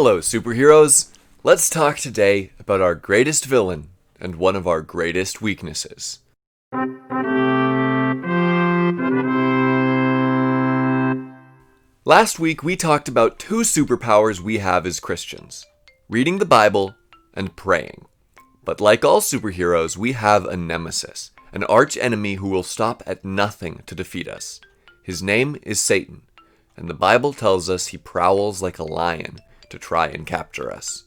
Hello, superheroes! Let's talk today about our greatest villain and one of our greatest weaknesses. Last week, we talked about two superpowers we have as Christians: reading the Bible and praying. But like all superheroes, we have a nemesis, an arch-enemy who will stop at nothing to defeat us. His name is Satan, and the Bible tells us he prowls like a lion to try and capture us.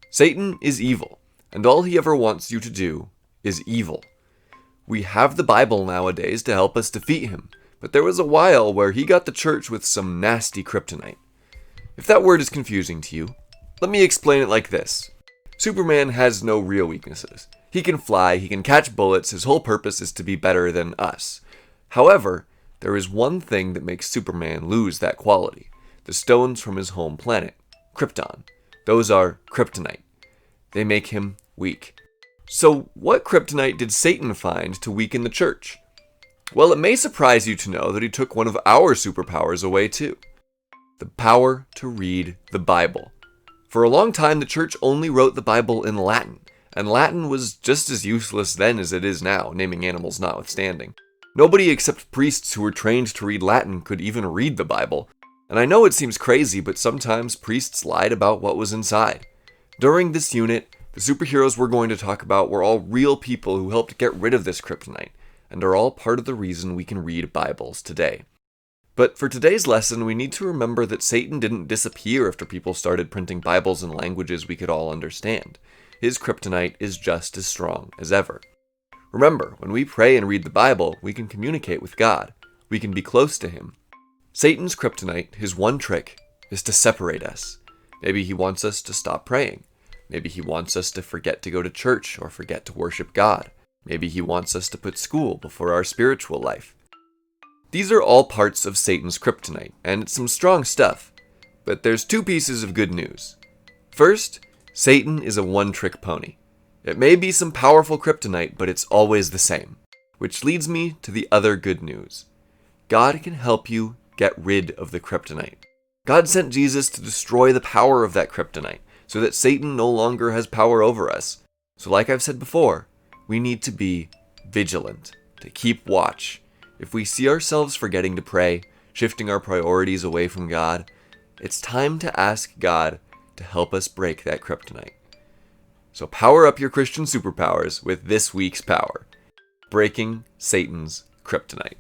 Satan is evil, and all he ever wants you to do is evil. We have the Bible nowadays to help us defeat him, but there was a while where he got the church with some nasty kryptonite. If that word is confusing to you, let me explain it like this. Superman has no real weaknesses. He can fly, he can catch bullets, his whole purpose is to be better than us. However, there is one thing that makes Superman lose that quality: the stones from his home planet, Krypton. Those are kryptonite. They make him weak. So what kryptonite did Satan find to weaken the church? Well, it may surprise you to know that he took one of our superpowers away too. The power to read the Bible. For a long time, the church only wrote the Bible in Latin, and Latin was just as useless then as it is now, naming animals notwithstanding. Nobody except priests who were trained to read Latin could even read the Bible. And I know it seems crazy, but sometimes priests lied about what was inside. During this unit, the superheroes we're going to talk about were all real people who helped get rid of this kryptonite, and are all part of the reason we can read Bibles today. But for today's lesson, we need to remember that Satan didn't disappear after people started printing Bibles in languages we could all understand. His kryptonite is just as strong as ever. Remember, when we pray and read the Bible, we can communicate with God. We can be close to him. Satan's kryptonite, his one trick, is to separate us. Maybe he wants us to stop praying. Maybe he wants us to forget to go to church or forget to worship God. Maybe he wants us to put school before our spiritual life. These are all parts of Satan's kryptonite, and it's some strong stuff. But there's two pieces of good news. First, Satan is a one-trick pony. It may be some powerful kryptonite, but it's always the same. Which leads me to the other good news. God can help you get rid of the kryptonite. God sent Jesus to destroy the power of that kryptonite, so that Satan no longer has power over us. So like I've said before, we need to be vigilant, to keep watch. If we see ourselves forgetting to pray, shifting our priorities away from God, it's time to ask God to help us break that kryptonite. So power up your Christian superpowers with this week's power: breaking Satan's kryptonite.